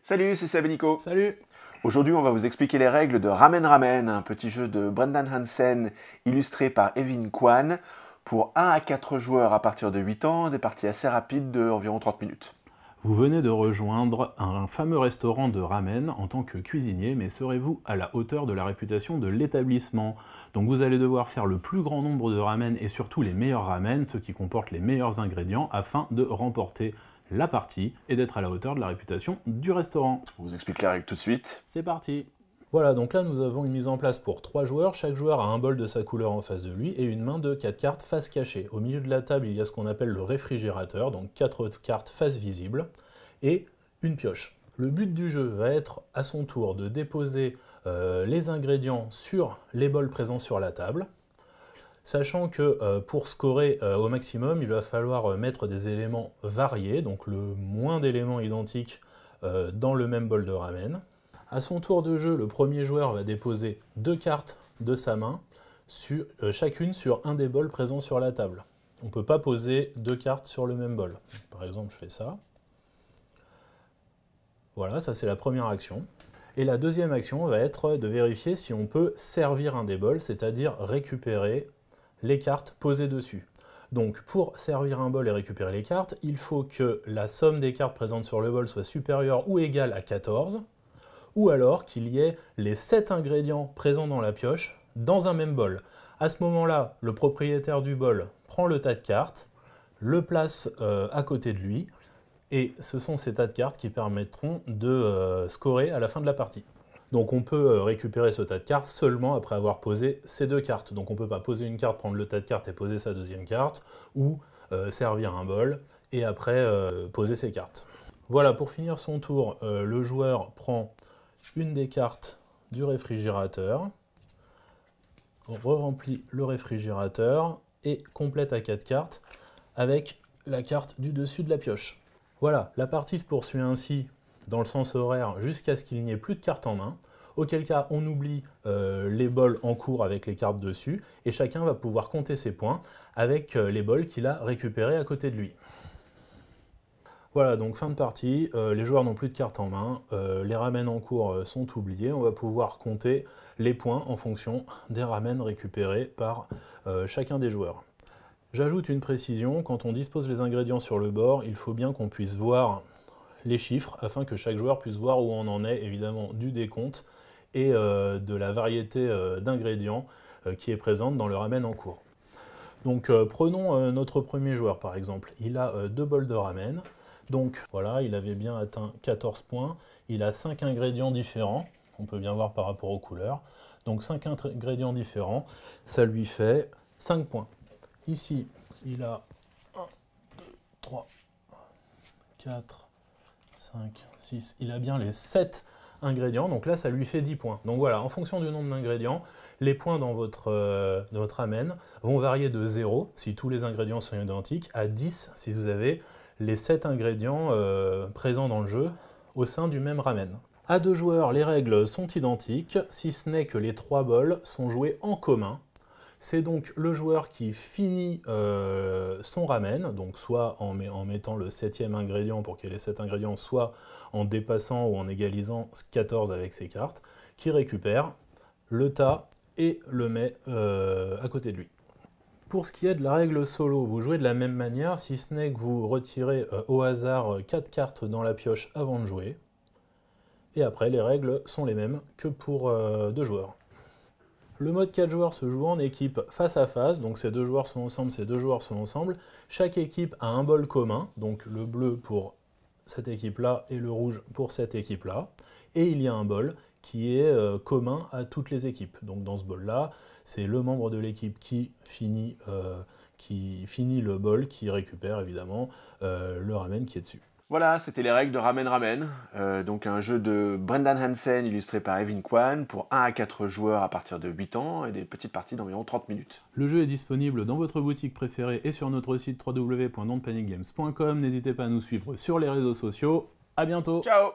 Salut, c'est Seb et Nico. Salut! Aujourd'hui, on va vous expliquer les règles de Ramen Ramen, un petit jeu de Brendan Hansen illustré par Evin Kwan pour 1 à 4 joueurs à partir de 8 ans, des parties assez rapides de environ 30 minutes. Vous venez de rejoindre un fameux restaurant de ramen en tant que cuisinier, mais serez-vous à la hauteur de la réputation de l'établissement? Donc vous allez devoir faire le plus grand nombre de ramen et surtout les meilleurs ramen, ceux qui comportent les meilleurs ingrédients, afin de remporter la partie et d'être à la hauteur de la réputation du restaurant. On vous explique les règles tout de suite. C'est parti! Voilà, donc là nous avons une mise en place pour 3 joueurs. Chaque joueur a un bol de sa couleur en face de lui et une main de 4 cartes face cachée. Au milieu de la table, il y a ce qu'on appelle le réfrigérateur, donc 4 cartes face visible et une pioche. Le but du jeu va être à son tour de déposer les ingrédients sur les bols présents sur la table, sachant que pour scorer au maximum, il va falloir mettre des éléments variés, donc le moins d'éléments identiques dans le même bol de ramen. À son tour de jeu, le premier joueur va déposer 2 cartes de sa main, chacune sur un des bols présents sur la table. On ne peut pas poser 2 cartes sur le même bol. Par exemple, je fais ça. Voilà, ça c'est la première action. Et la deuxième action va être de vérifier si on peut servir un des bols, c'est-à-dire récupérer les cartes posées dessus. Donc pour servir un bol et récupérer les cartes, il faut que la somme des cartes présentes sur le bol soit supérieure ou égale à 14, ou alors qu'il y ait les 7 ingrédients présents dans la pioche dans un même bol. À ce moment-là, le propriétaire du bol prend le tas de cartes, le place à côté de lui, et ce sont ces tas de cartes qui permettront de scorer à la fin de la partie. Donc on peut récupérer ce tas de cartes seulement après avoir posé ces 2 cartes. Donc on ne peut pas poser une carte, prendre le tas de cartes et poser sa deuxième carte, ou servir un bol et après poser ses cartes. Voilà, pour finir son tour, le joueur prend une des cartes du réfrigérateur, re-remplit le réfrigérateur et complète à 4 cartes avec la carte du dessus de la pioche. Voilà, la partie se poursuit ainsi dans le sens horaire jusqu'à ce qu'il n'y ait plus de cartes en main, auquel cas on oublie les bols en cours avec les cartes dessus et chacun va pouvoir compter ses points avec les bols qu'il a récupérés à côté de lui. Voilà, donc fin de partie, les joueurs n'ont plus de cartes en main, les ramen en cours sont oubliés, on va pouvoir compter les points en fonction des ramen récupérés par chacun des joueurs. J'ajoute une précision, quand on dispose les ingrédients sur le bord, il faut bien qu'on puisse voir les chiffres afin que chaque joueur puisse voir où on en est, évidemment du décompte et de la variété d'ingrédients qui est présente dans le ramen en cours. Donc prenons notre premier joueur par exemple, il a 2 bols de ramen. Donc voilà, il avait bien atteint 14 points, il a 5 ingrédients différents, on peut bien voir par rapport aux couleurs. Donc 5 ingrédients différents, ça lui fait 5 points. Ici, il a 1, 2, 3, 4, 5, 6, il a bien les 7 ingrédients, donc là ça lui fait 10 points. Donc voilà, en fonction du nombre d'ingrédients, les points dans votre ramen vont varier de 0 si tous les ingrédients sont identiques, à 10 si vous avez les 7 ingrédients présents dans le jeu au sein du même ramen. À 2 joueurs, les règles sont identiques, si ce n'est que les 3 bols sont joués en commun. C'est donc le joueur qui finit son ramen, donc soit en mettant le 7e ingrédient pour qu'il y ait les 7 ingrédients, soit en dépassant ou en égalisant 14 avec ses cartes, qui récupère le tas et le met à côté de lui. Pour ce qui est de la règle solo, vous jouez de la même manière, si ce n'est que vous retirez au hasard 4 cartes dans la pioche avant de jouer. Et après, les règles sont les mêmes que pour 2 joueurs. Le mode 4 joueurs se joue en équipe face à face, donc ces 2 joueurs sont ensemble, ces 2 joueurs sont ensemble. Chaque équipe a un bol commun, donc le bleu pour cette équipe-là et le rouge pour cette équipe-là. Et il y a un bol qui est commun à toutes les équipes. Donc dans ce bol-là, c'est le membre de l'équipe qui finit le bol, qui récupère évidemment le ramen qui est dessus. Voilà, c'était les règles de Ramen Ramen, donc un jeu de Brendan Hansen illustré par Evin Kwan pour 1 à 4 joueurs à partir de 8 ans et des petites parties d'environ 30 minutes. Le jeu est disponible dans votre boutique préférée et sur notre site www.don'tpanicgames.com. N'hésitez pas à nous suivre sur les réseaux sociaux. À bientôt. Ciao!